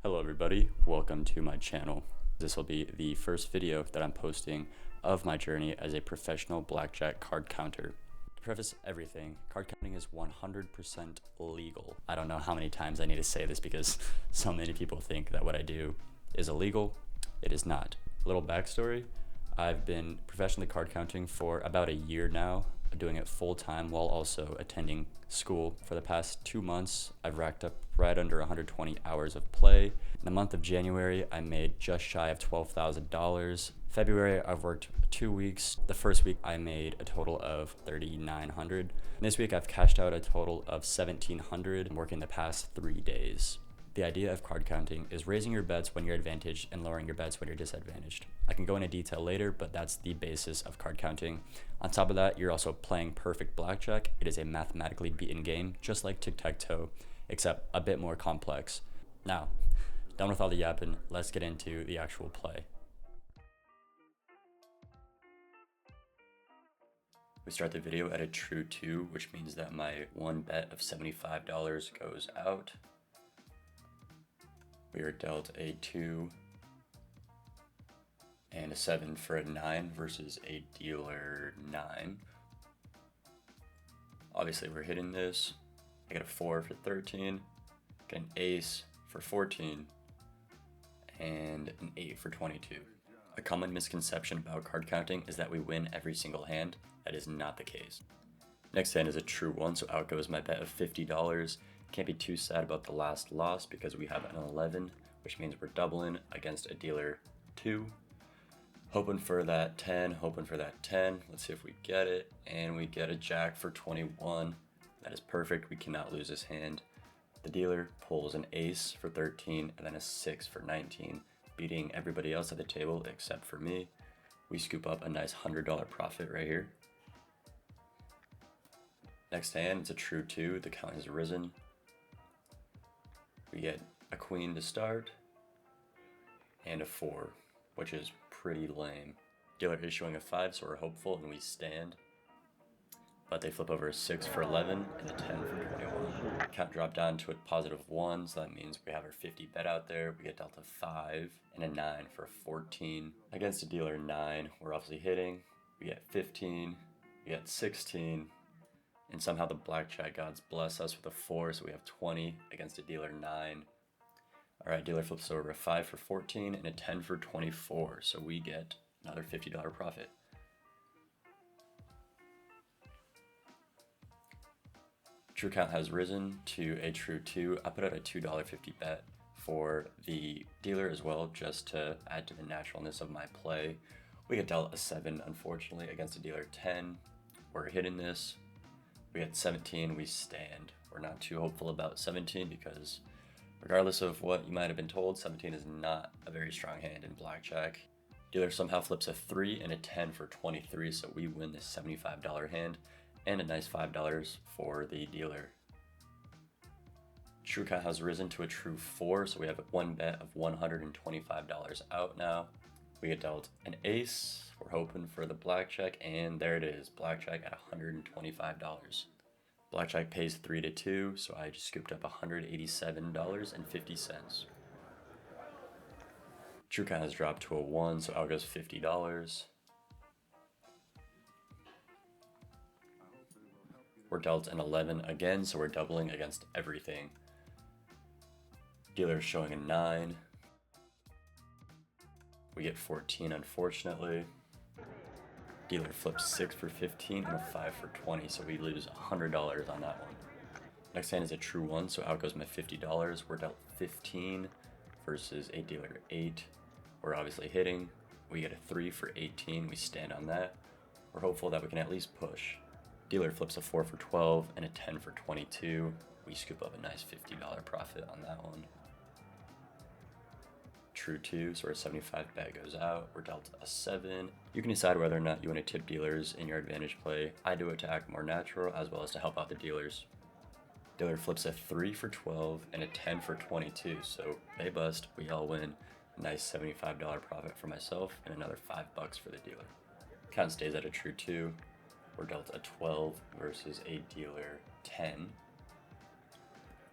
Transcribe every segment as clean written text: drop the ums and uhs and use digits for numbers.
Hello everybody, welcome to my channel. This will be the first video that I'm posting of my journey as a professional blackjack card counter. To preface everything, card counting is 100% legal. I don't know how many times I need to say this because so many people think that what I do is illegal. It is not. Little backstory, I've been professionally card counting for about a year now, doing it full time while also attending school. For the past 2 months, I've racked up right under 120 hours of play. In the month of January, I made just shy of $12,000. February, I've worked 2 weeks. The first week, I made a total of $3,900. This week, I've cashed out a total of $1,700, working the past 3 days. The idea of card counting is raising your bets when you're advantaged and lowering your bets when you're disadvantaged. I can go into detail later, but that's the basis of card counting. On top of that, you're also playing perfect blackjack. It is a mathematically beaten game, just like tic-tac-toe, except a bit more complex. Now, done with all the yapping, let's get into the actual play. We start the video at a true 2, which means that my one bet of $75 goes out. We are dealt a 2 and a 7 for a 9 versus a dealer 9. Obviously we're hitting this. I get a 4 for 13, get an ace for 14, and an 8 for 22. A common misconception about card counting is that we win every single hand. That is not the case. Next hand is a true 1, so out goes my bet of $50. Can't be too sad about the last loss because we have an 11, which means we're doubling against a dealer 2. Hoping for that 10, hoping for that 10. Let's see if we get it. And we get a jack for 21. That is perfect. We cannot lose this hand. The dealer pulls an ace for 13 and then a 6 for 19, beating everybody else at the table except for me. We scoop up a nice $100 profit right here. Next hand, it's a true 2. The count has risen. We get a queen to start and a 4, which is pretty lame. Dealer is showing a 5, so we're hopeful and we stand. But they flip over a 6 for 11 and a 10 for 21. Count dropped down to a positive 1, so that means we have our 50 bet out there. We get dealt a 5 and a 9 for a 14. Against a dealer 9, we're obviously hitting. We get 15, we get 16, and somehow the blackjack gods bless us with a 4, so we have 20 against a dealer 9. Alright, dealer flips over a 5 for 14 and a 10 for 24, so we get another $50 profit. True count has risen to a true 2. I put out a $2.50 bet for the dealer as well, just to add to the naturalness of my play. We get dealt a 7, unfortunately, against a dealer 10. We're hitting this. We get 17, we stand. We're not too hopeful about 17 because regardless of what you might have been told, 17 is not a very strong hand in blackjack. Dealer somehow flips a 3 and a 10 for 23, so we win this $75 hand and a nice $5 for the dealer. True count has risen to a true 4, so we have one bet of $125 out now. We get dealt an ace. We're hoping for the blackjack, and there it is, blackjack at $125. Blackjack pays 3 to 2, so I just scooped up $187.50. True count has dropped to a 1, so out goes $50. We're dealt an 11 again, so we're doubling against everything. Dealer showing a 9. We get 14, unfortunately. Dealer flips 6 for 15 and a 5 for 20, so we lose $100 on that one. Next hand is a true 1, so out goes my $50. We're dealt 15 versus a dealer 8. We're obviously hitting. We get a 3 for 18. We stand on that. We're hopeful that we can at least push. Dealer flips a 4 for 12 and a 10 for 22. We scoop up a nice $50 profit on that one. True 2, so our 75 bet goes out. We're dealt a 7. You can decide whether or not you want to tip dealers in your advantage play. I do it to act more natural as well as to help out the dealers. Dealer flips a 3 for 12 and a 10 for 22, so they bust, we all win. A nice $75 profit for myself and another $5 for the dealer. Count stays at a true 2. We're dealt a 12 versus a dealer 10.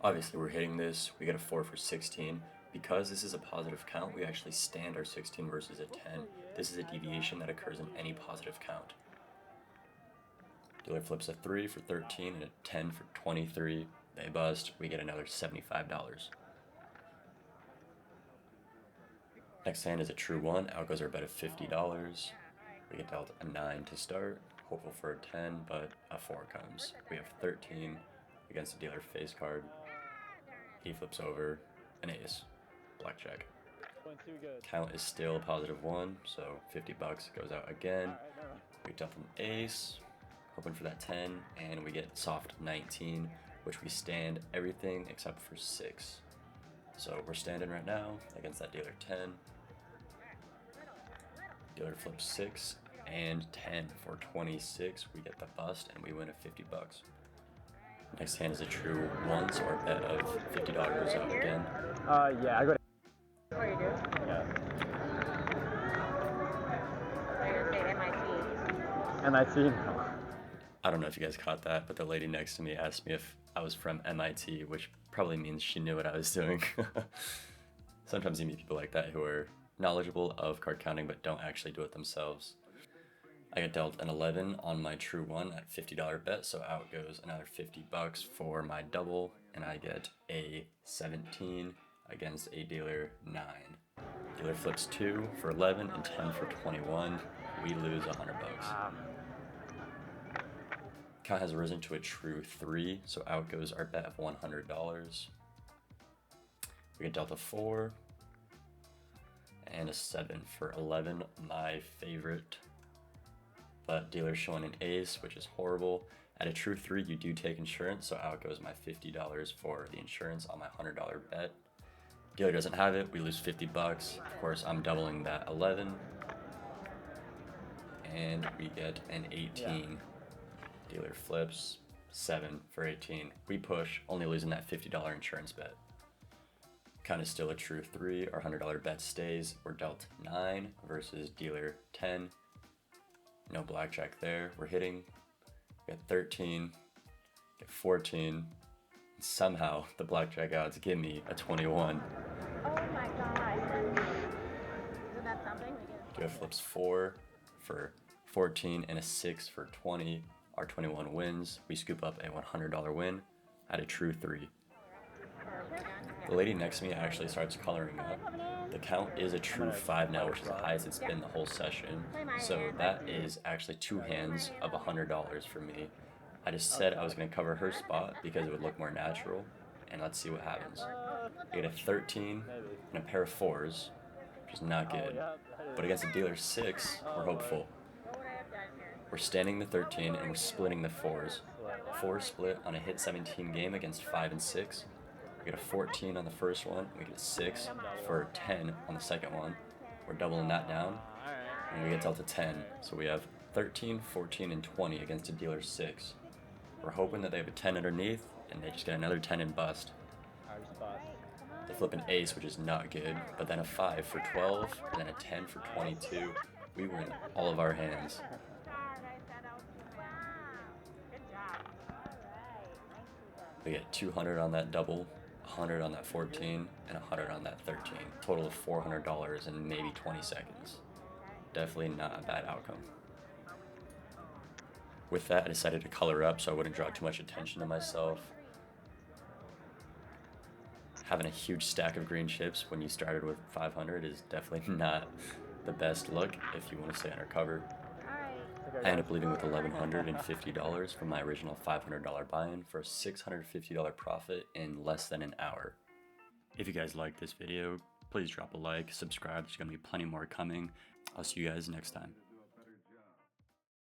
Obviously we're hitting this. We get a 4 for 16, Because this is a positive count, we actually stand our 16 versus a 10. This is a deviation that occurs in any positive count. Dealer flips a 3 for 13 and a 10 for 23. They bust. We get another $75. Next hand is a true 1. Out goes our bet of $50. We get dealt a 9 to start. Hopeful for a 10, but a 4 comes. We have 13 against the dealer face card. He flips over an ace. Blackjack. Count is still a positive 1, so $50 goes out again. We dump an ace, hoping for that 10, and we get soft 19, which we stand everything except for 6. So we're standing right now against that dealer 10. Dealer flips 6 and 10 for 26. We get the bust and we win a $50. Next hand is a true 1, so our bet of $50 goes out again. Yeah, I go to. Oh, you do? Yeah. They're gonna say MIT. MIT? No. I don't know if you guys caught that, but the lady next to me asked me if I was from MIT, which probably means she knew what I was doing. Sometimes you meet people like that who are knowledgeable of card counting but don't actually do it themselves. I get dealt an 11 on my true 1 at $50 bet, so out goes another $50 for my double, and I get a 17 against a dealer 9. Dealer flips 2 for 11 and 10 for 21. We lose $100. Count has risen to a true 3, so out goes our bet of $100. We get dealt a 4 and a 7 for 11, my favorite. But dealer's showing an ace, which is horrible. At a true 3, you do take insurance, so out goes my $50 for the insurance on my $100 bet. Dealer doesn't have it, we lose $50. Of course, I'm doubling that 11. And we get an 18. Yeah. Dealer flips 7 for 18. We push, only losing that $50 insurance bet. Count is still a true 3. Our $100 bet stays. We're dealt 9 versus dealer 10. No blackjack there. We're hitting. We got 13. Get 14. Somehow the blackjack odds give me a 21. Oh my god. Isn't that something? Dealer flips 4 for 14 and a 6 for 20. Our 21 wins. We scoop up a $100 win at a true 3. The lady next to me actually starts coloring up. The count is a true 5 now, which is the highest it's been the whole session. So that is actually 2 hands of $100 for me. I just said I was going to cover her spot because it would look more natural, and let's see what happens. I get a 13 and a pair of 4s, which is not good. But against a dealer 6, we're hopeful. We're standing the 13 and we're splitting the 4s. 4 split on a hit 17 game against 5 and 6. We get a 14 on the first one, we get a 6 for 10 on the second one. We're doubling that down, and we get dealt a 10. So we have 13, 14, and 20 against a dealer 6. We're hoping that they have a 10 underneath, and they just get another 10 and bust. They flip an ace, which is not good, but then a 5 for 12, and then a 10 for 22. We win all of our hands. We get 200 on that double, 100 on that 14, and 100 on that 13. Total of $400 in maybe 20 seconds. Definitely not a bad outcome. With that, I decided to color up so I wouldn't draw too much attention to myself. Having a huge stack of green chips when you started with 500 is definitely not the best look if you want to stay undercover. I ended up leaving with $1,150 from my original $500 buy-in for a $650 profit in less than an hour. If you guys liked this video, please drop a like, subscribe, there's going to be plenty more coming. I'll see you guys next time.